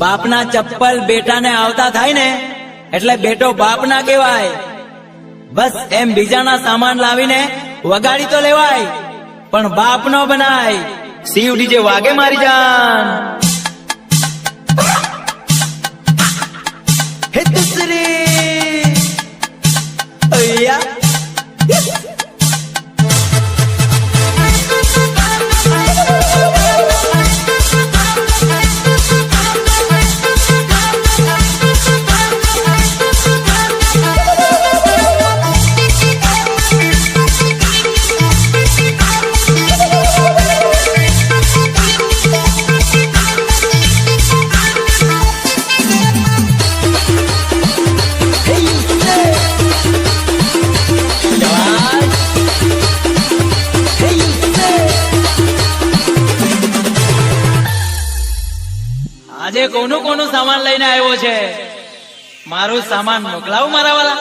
બાપના ચપ્પલ બેટાને આવતા થાય ને એટલે બેટો બાપ ના કહેવાય. બસ એમ બીજાના સામાન લાવીને વગાડી તો લેવાય, પણ બાપ નો બનાય. શિવ ડીજે વાગે મારી જાન. હે દુસરી અયા આજે કોનું કોનું સામાન લઈને આવ્યો છે? મારું સામાન મોકલાવું મારા વાલા.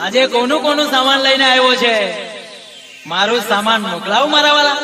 આજે કોનું કોનું સામાન લઈને આવ્યો છે? મારું સામાન મોકલાવું મારા વાલા.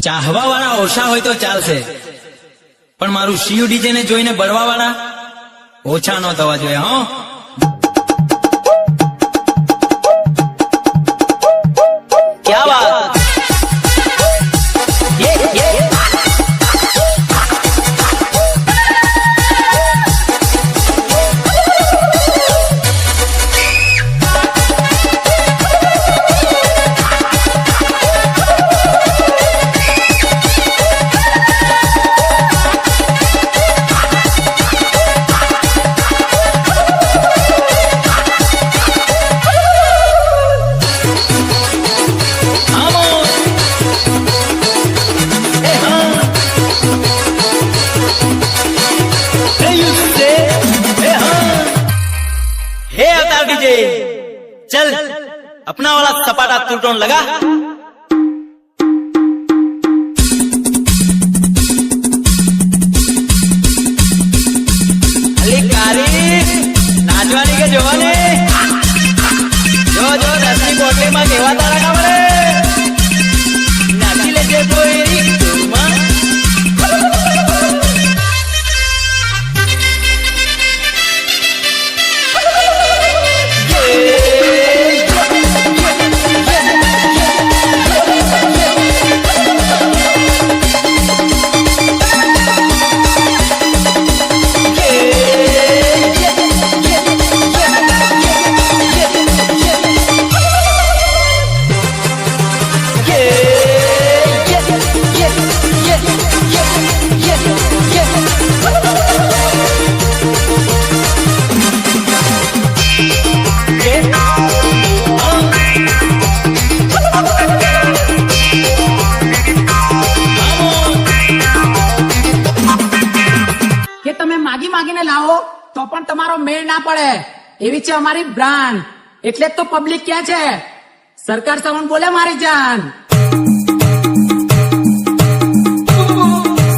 ચાહવા વાળા ઓછા હોય તો ચાલશે, પણ મારું શિવ ડીજે ને જોઈને બળવા વાળા ઓછા ન થવા જોઈએ. હો ક્યા વાત. चल अपना वाला सपाटा टूटोन लगा. अली कारी नाचवानी के जोवानी जो जो 10 बोतले में केवा तारा कावड़े नाची लेजे कोई तुमा માગીને લાવો તો પણ તમારો મેળ ના પડે એવી છે અમારી બ્રાન્ડ. એટલે જ તો પબ્લિક ક્યાં છે? સરકાર સામાન બોલે મારી જાન.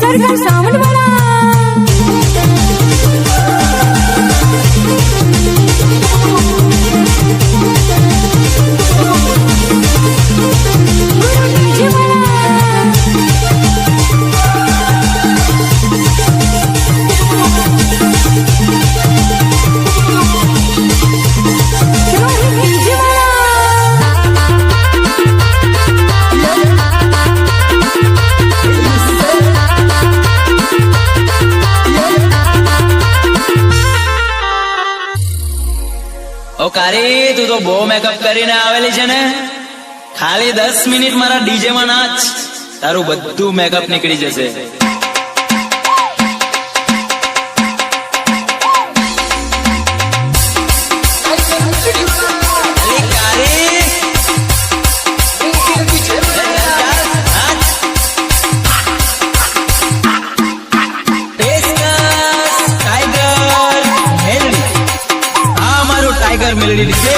સરકાર સાવન વાળા કારી તું તો બહુ મેકઅપ કરીને આવેલી છે ને, ખાલી 10 મિનિટ મારા ડીજે માં નાચ, તારું બધું મેકઅપ નીકળી જશે. Tiger Meldi DJ.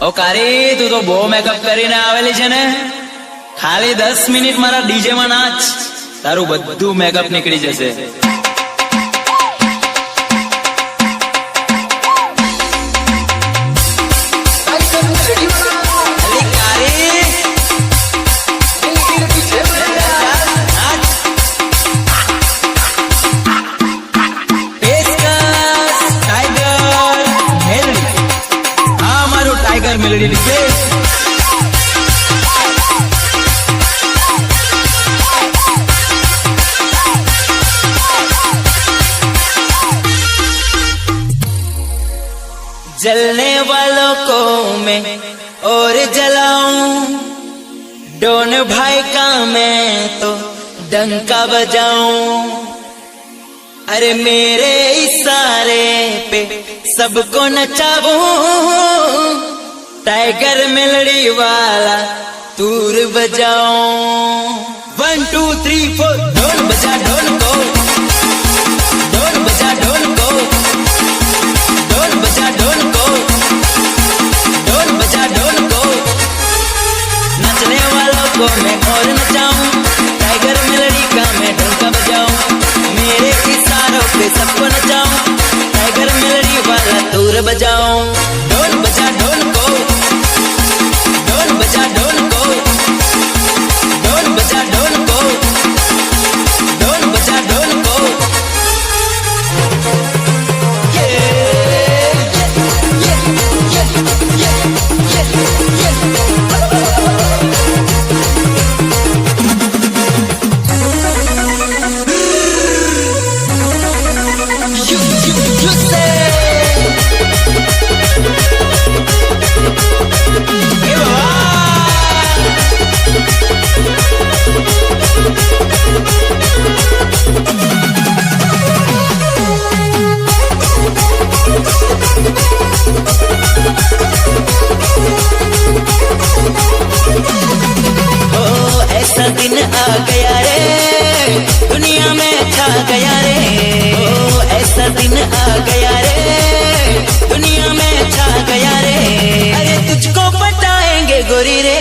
ઓ કારી તું તો બહુ મેકઅપ કરીને આવેલી છે ને, ખાલી 10 મિનિટ મારા ડીજે માં નાચ, તારું બધું મેકઅપ નીકળી જશે. Tiger Meldi DJ. जलने वालों को मैं और जलाऊं, डोन भाई का मैं तो डंका बजाऊं. अरे मेरे इशारे पे सबको नचाऊं, टाइगर मेलडी वाला तूर बजाऊं. 1 2 3 4 ढोल बजा ढोल को, ढोल बजा ढोल को, ढोल बजा ढोल को, ढोल बजा ढोल को. नचने वालों को मैं और नचाऊं, टाइगर मेलडी का मैं ढोलका बजाऊं. मेरे इशारों पे सबको नचाऊं, टाइगर मेलडी वाला तूर बजाऊं. ढोल बजा ढोल को, ढोल बजा ढोल को, ढोल बजा ढोल को, ढोल बजा ढोल को. दिन आ गया रे, दुनिया में छा गया रे. ओ ऐसा दिन आ गया रे, दुनिया में छा गया रे. अरे तुझको बताएंगे गोरी रे,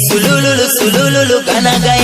सुलुलुलु सुलुलुलु गाना गाया